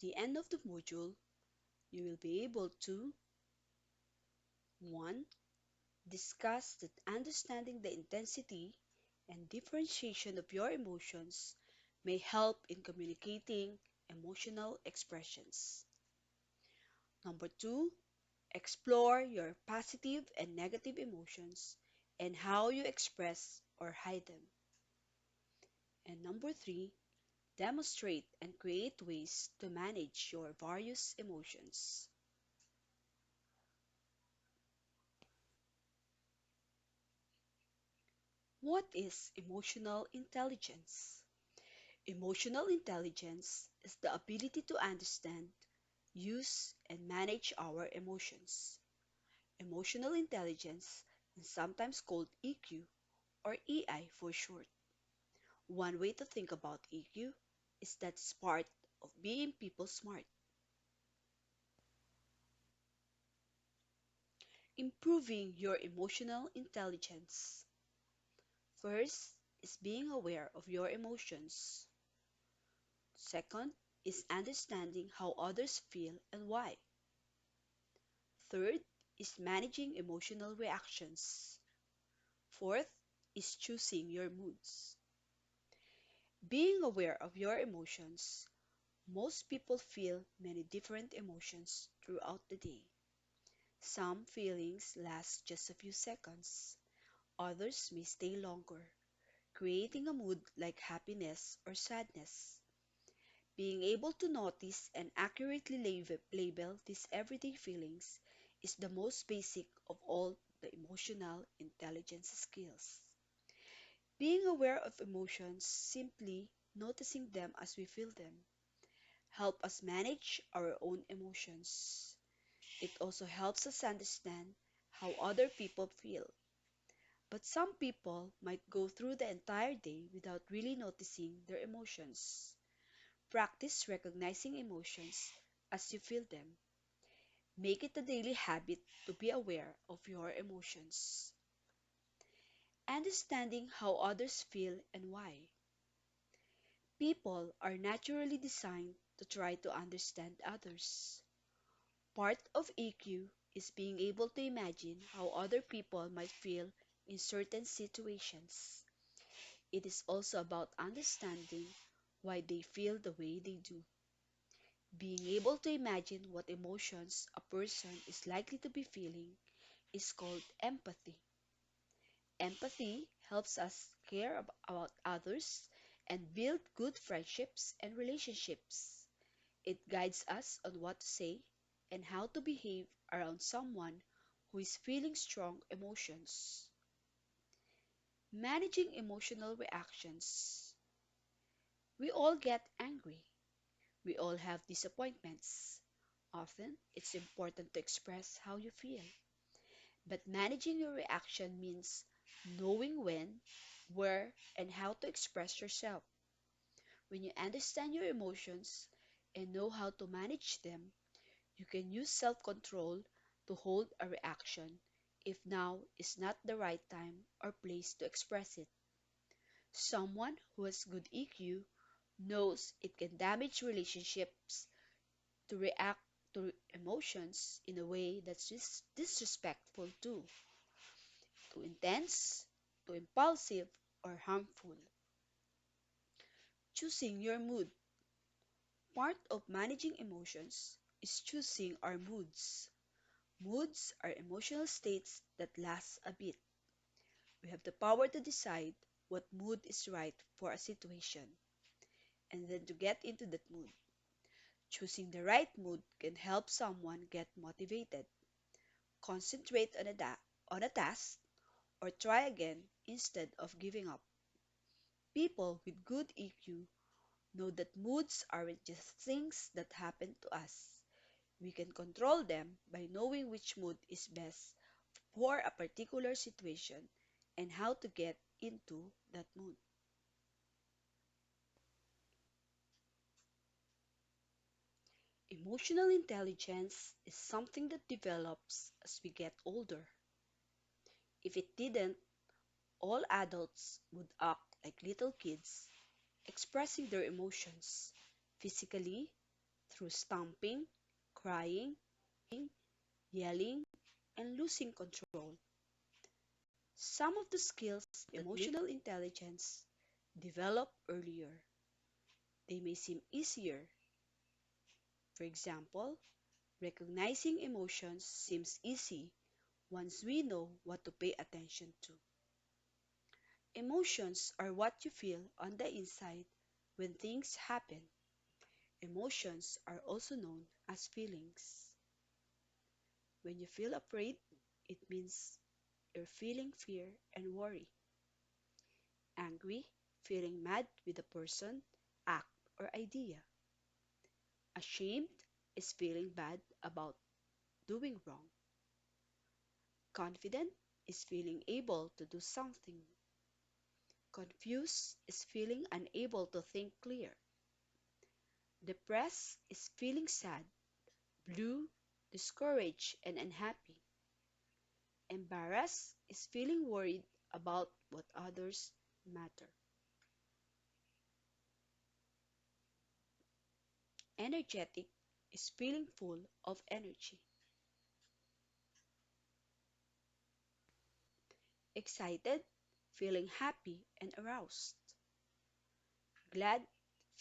the end of the module, you will be able to 1. Discuss that understanding the intensity and differentiation of your emotions may help in communicating emotional expressions. Number 2. Explore your positive and negative emotions and how you express or hide them. And number 3. Demonstrate and create ways to manage your various emotions. What is emotional intelligence? Emotional intelligence is the ability to understand, use, and manage our emotions. Emotional intelligence is sometimes called EQ or EI for short. One way to think about EQ is that it's part of being people smart. Improving your emotional intelligence. First is being aware of your emotions. Second is understanding how others feel and why. Third is managing emotional reactions. Fourth is choosing your moods. Being aware of your emotions. Most people feel many different emotions throughout the day. Some feelings last just a few seconds, others may stay longer, creating a mood like happiness or sadness. Being able to notice and accurately label these everyday feelings is the most basic of all the emotional intelligence skills. Being aware of emotions, simply noticing them as we feel them, help us manage our own emotions. It also helps us understand how other people feel. But some people might go through the entire day without really noticing their emotions. Practice recognizing emotions as you feel them. Make it a daily habit to be aware of your emotions. Understanding how others feel and why. People are naturally designed to try to understand others. Part of EQ is being able to imagine how other people might feel in certain situations. It is also about understanding why they feel the way they do. Being able to imagine what emotions a person is likely to be feeling is called empathy. Empathy helps us care about others and build good friendships and relationships. It guides us on what to say and how to behave around someone who is feeling strong emotions. Managing emotional reactions. We all get angry. We all have disappointments. Often, it's important to express how you feel. But managing your reaction means knowing when, where, and how to express yourself. When you understand your emotions and know how to manage them, you can use self control to hold a reaction if now is not the right time or place to express it. Someone who has good EQ knows it can damage relationships to react to emotions in a way that's disrespectful too intense, too impulsive, or harmful. Choosing your mood. Part of managing emotions is choosing our moods. Moods are emotional states that last a bit. We have the power to decide what mood is right for a situation and then to get into that mood. Choosing the right mood can help someone get motivated, concentrate on a task, or try again instead of giving up. People with good EQ know that moods aren't just things that happen to us. We can control them by knowing which mood is best for a particular situation and how to get into that mood. Emotional intelligence is something that develops as we get older. If it didn't, all adults would act like little kids, expressing their emotions physically, through stomping, crying, yelling, and losing control. Some of the skills that emotional intelligence develop earlier. They may seem easier. For example, recognizing emotions seems easy once we know what to pay attention to. Emotions are what you feel on the inside when things happen. Emotions are also known as feelings. When you feel afraid, it means you're feeling fear and worry. Angry, feeling mad with a person, act, or idea. Ashamed is feeling bad about doing wrong. Confident is feeling able to do something. Confused is feeling unable to think clear. Depressed is feeling sad, blue, discouraged, and unhappy. Embarrassed is feeling worried about what others matter. Energetic is feeling full of energy. Excited, feeling happy and aroused. Glad,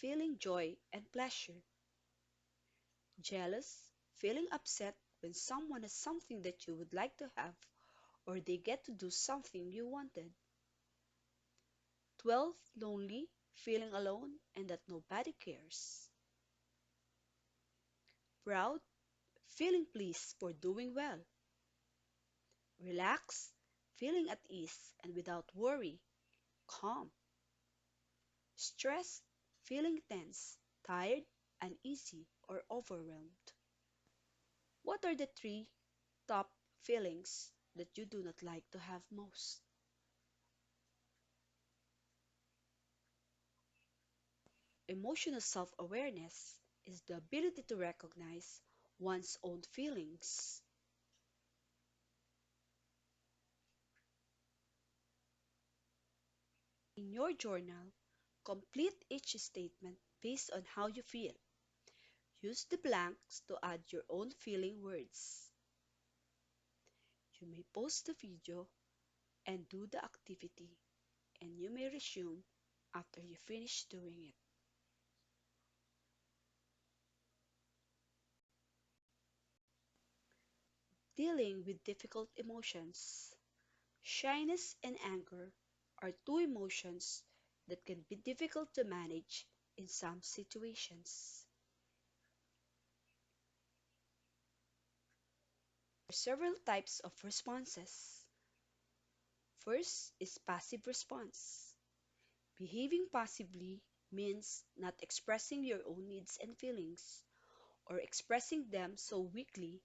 feeling joy and pleasure. Jealous, feeling upset when someone has something that you would like to have or they get to do something you wanted. 12. Lonely, feeling alone and that nobody cares. Proud, feeling pleased for doing well. Relaxed, feeling at ease and without worry, calm. Stressed, feeling tense, tired, uneasy, or overwhelmed. What are the three top feelings that you do not like to have most? Emotional self awareness is the ability to recognize one's own feelings. In your journal, complete each statement based on how you feel. Use the blanks to add your own feeling words. You may pause the video and do the activity, and you may resume after you finish doing it. Dealing with difficult emotions. Shyness and anger are two emotions that can be difficult to manage in some situations. There are several types of responses. First is passive response. Behaving passively means not expressing your own needs and feelings, or expressing them so weakly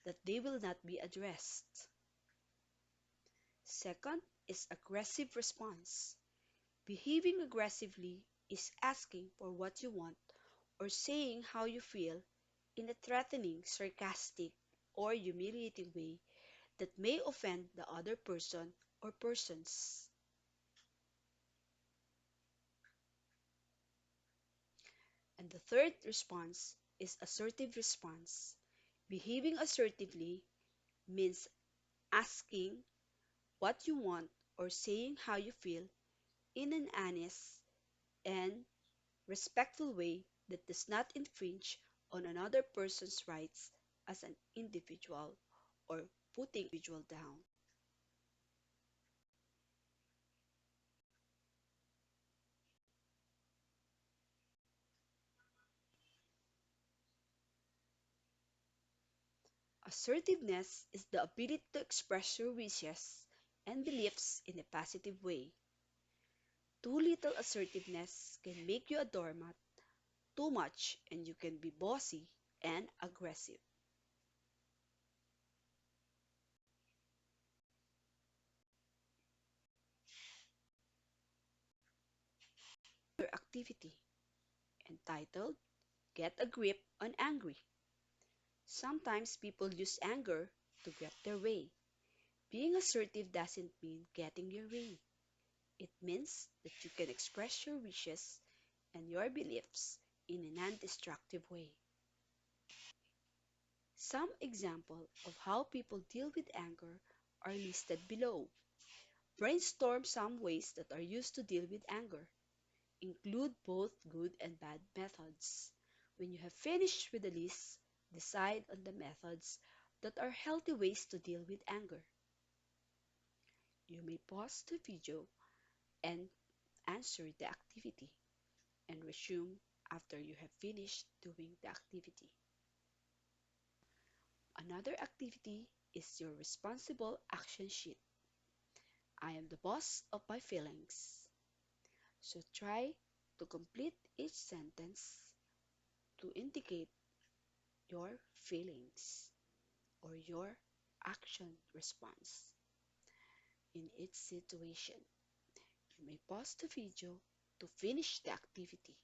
that they will not be addressed. Second is aggressive response. Behaving aggressively is asking for what you want or saying how you feel in a threatening, sarcastic, or humiliating way that may offend the other person or persons. And the third response is assertive response. Behaving assertively means asking what you want or saying how you feel in an honest and respectful way that does not infringe on another person's rights as an individual or putting individual down. Assertiveness is the ability to express your wishes and beliefs in a positive way. Too little assertiveness can make you a doormat, too much, and you can be bossy and aggressive. Your activity entitled Get a Grip on Angry. Sometimes people use anger to get their way. Being assertive doesn't mean getting your way. It means that you can express your wishes and your beliefs in a non destructive way. Some examples of how people deal with anger are listed below. Brainstorm some ways that are used to deal with anger. Include both good and bad methods. When you have finished with the list, decide on the methods that are healthy ways to deal with anger. You may pause the video and answer the activity and resume after you have finished doing the activity. Another activity is your responsible action sheet. I am the boss of my feelings. So try to complete each sentence to indicate your feelings or your action response in each situation. You may pause the video to finish the activity